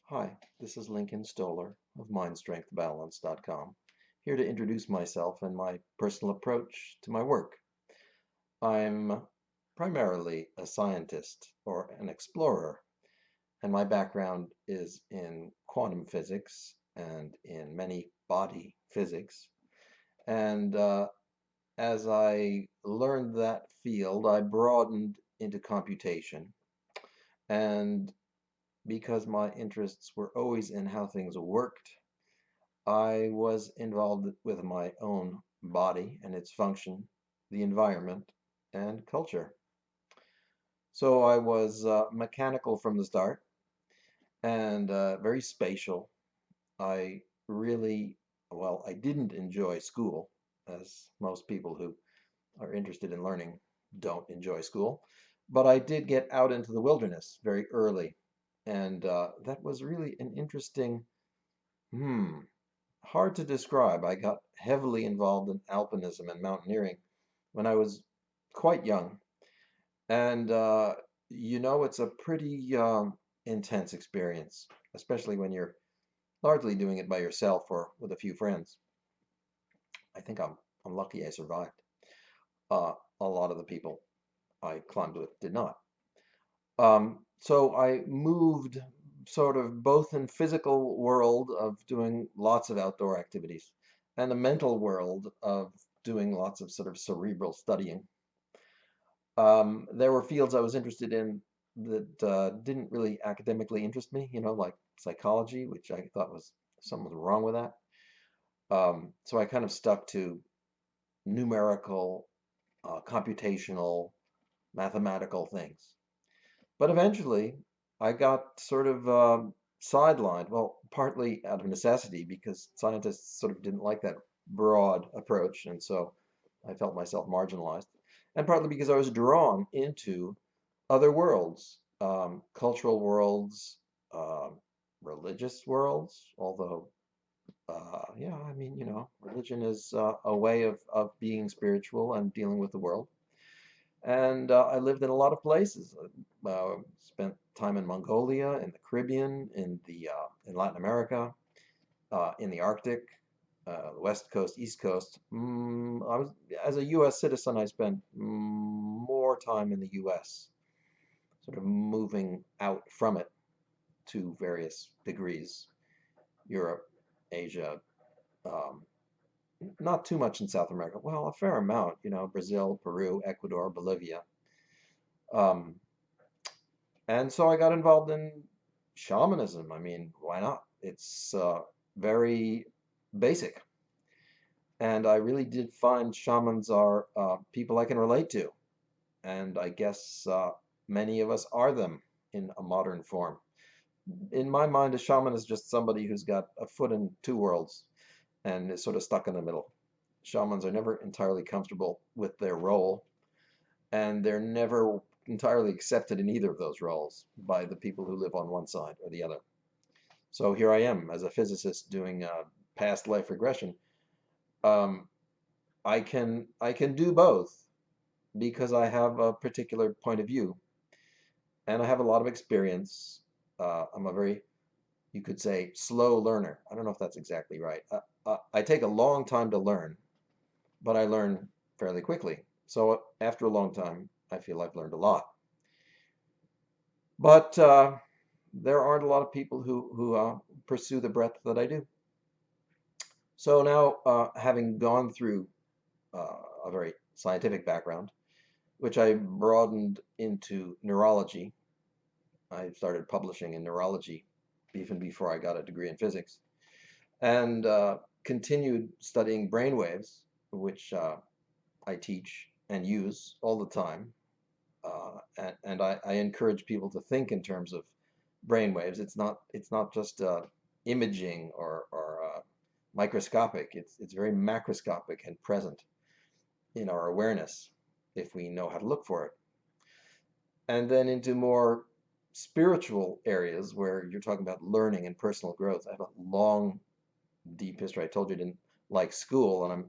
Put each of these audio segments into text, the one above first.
Hi, this is Lincoln Stoller of MindStrengthBalance.com, here to introduce myself and my personal approach to my work. I'm primarily a scientist or an explorer, and my background is in quantum physics and in many body physics. And as I learned that field, I broadened into computation. And because my interests were always in how things worked, I was involved with my own body and its function, the environment, and culture. So I was mechanical from the start and very spatial. I really, well, I didn't enjoy school, as most people who are interested in learning don't enjoy school. But I did get out into the wilderness very early. And that was really an interesting, hmm, hard to describe. I got heavily involved in alpinism and mountaineering when I was quite young. And, it's a pretty intense experience, especially when you're largely doing it by yourself or with a few friends. I think I'm lucky I survived. A lot of the people I climbed with did not. So I moved sort of both in physical world of doing lots of outdoor activities and the mental world of doing lots of sort of cerebral studying. There were fields I was interested in that didn't really academically interest me, like psychology, which I thought was something was wrong with that. So I kind of stuck to numerical, computational, mathematical things. But eventually, I got sort of sidelined. Well, partly out of necessity because scientists sort of didn't like that broad approach, and so I felt myself marginalized. And partly because I was drawn into other worlds, cultural worlds, religious worlds. Although, yeah, I mean, religion is a way of being spiritual and dealing with the world. And I lived in a lot of places. Spent time in Mongolia, in the Caribbean, in Latin America, in the Arctic, the West Coast, East Coast. I was as a U.S. citizen, I spent more time in the U.S., sort of moving out from it to various degrees. Europe, Asia, um, not too much in South America. Well, a fair amount, Brazil, Peru, Ecuador, Bolivia. Um, And so I got involved in shamanism. I mean, why not? It's very basic. And I really did find shamans are people I can relate to. And I guess many of us are them in a modern form. In my mind, a shaman is just somebody who's got a foot in two worlds and is sort of stuck in the middle. Shamans are never entirely comfortable with their role, and they're never entirely accepted in either of those roles by the people who live on one side or the other. So here I am as a physicist doing past life regression. Um, I can do both because I have a particular point of view and I have a lot of experience. I'm a very, you could say, slow learner. I don't know if that's exactly right. I take a long time to learn, but I learn fairly quickly. So after a long time, I feel I've learned a lot. But there aren't a lot of people who pursue the breadth that I do. So now, having gone through a very scientific background, which I broadened into neurology, I started publishing in neurology even before I got a degree in physics, and continued studying brainwaves, which I teach and use all the time. And I encourage people to think in terms of brainwaves. It's not just imaging or microscopic. It's very macroscopic and present in our awareness if we know how to look for it. And then into more spiritual areas where you're talking about learning and personal growth. I have a long, deep history. I told you I didn't like school, and I've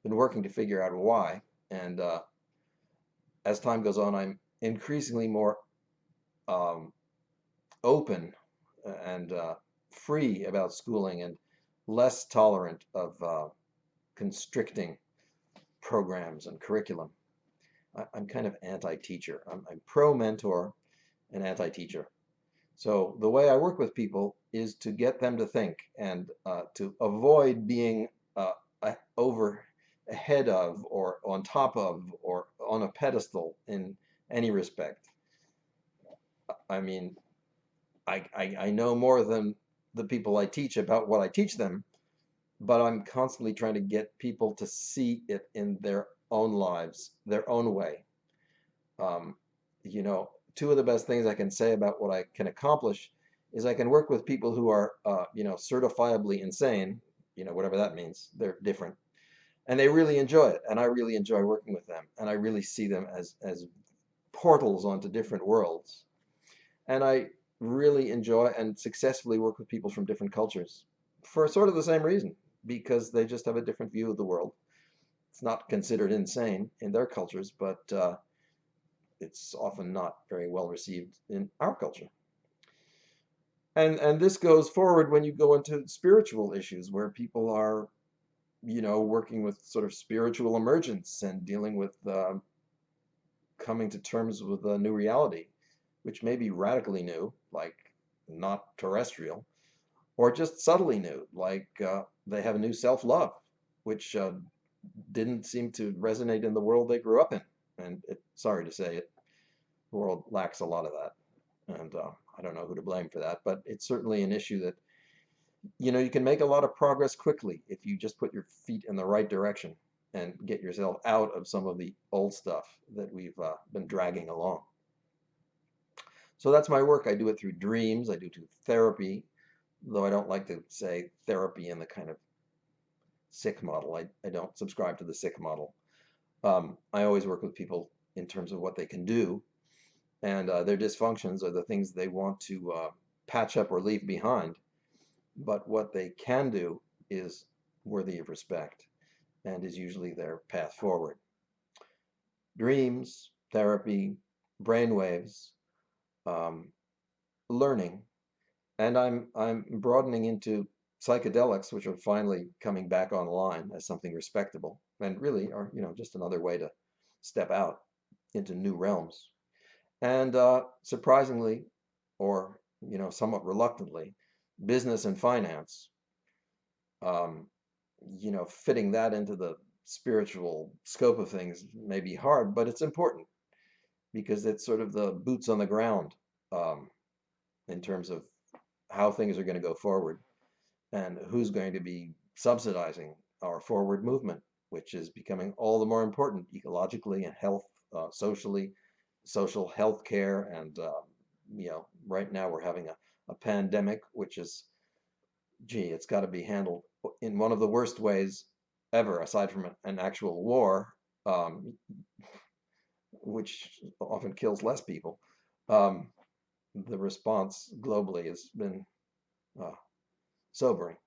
been working to figure out why. And as time goes on, I'm increasingly more um, open and free about schooling and less tolerant of constricting programs and curriculum. I'm kind of anti-teacher. I'm pro-mentor and anti-teacher. So the way I work with people is to get them to think and to avoid being over ahead of or on top of or on a pedestal in any respect. I mean, I know more than the people I teach about what I teach them, but I'm constantly trying to get people to see it in their own lives, their own way. Um, you know, two of the best things I can say about what I can accomplish is I can work with people who are, certifiably insane, whatever that means. They're different, and they really enjoy it, and I really enjoy working with them, and I really see them as portals onto different worlds. And I really enjoy and successfully work with people from different cultures for sort of the same reason, because they just have a different view of the world. It's not considered insane in their cultures, but it's often not very well received in our culture. And this goes forward when you go into spiritual issues where people are, working with sort of spiritual emergence and dealing with coming to terms with a new reality, which may be radically new, like not terrestrial, or just subtly new, like they have a new self-love, which didn't seem to resonate in the world they grew up in. And sorry to say it, the world lacks a lot of that. And I don't know who to blame for that, but it's certainly an issue that, you can make a lot of progress quickly if you just put your feet in the right direction and get yourself out of some of the old stuff that we've been dragging along. So that's my work. I do it through dreams. I do it through therapy, though I don't like to say therapy in the kind of sick model. I don't subscribe to the sick model. I always work with people in terms of what they can do, and their dysfunctions are the things they want to patch up or leave behind. But what they can do is worthy of respect and is usually their path forward. Dreams, therapy, brainwaves, um, learning, and I'm broadening into psychedelics, which are finally coming back online as something respectable, and really are just another way to step out into new realms. And surprisingly, or somewhat reluctantly, business and finance, um, fitting that into the spiritual scope of things may be hard, but it's important because it's sort of the boots on the ground um, in terms of how things are going to go forward and who's going to be subsidizing our forward movement, which is becoming all the more important ecologically and health, socially, social health care. And, right now we're having a pandemic, which is, gee, it's got to be handled in one of the worst ways ever, aside from an actual war, um, which often kills less people. Um, the response globally has been uh, sobering.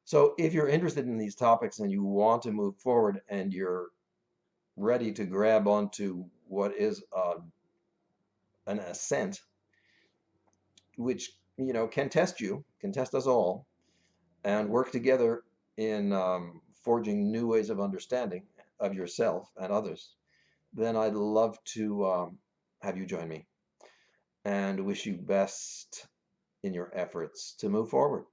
So if you're interested in these topics and you want to move forward and you're ready to grab onto what is an ascent, which can test us all, and work together in forging new ways of understanding of yourself and others, then I'd love to have you join me and wish you best in your efforts to move forward.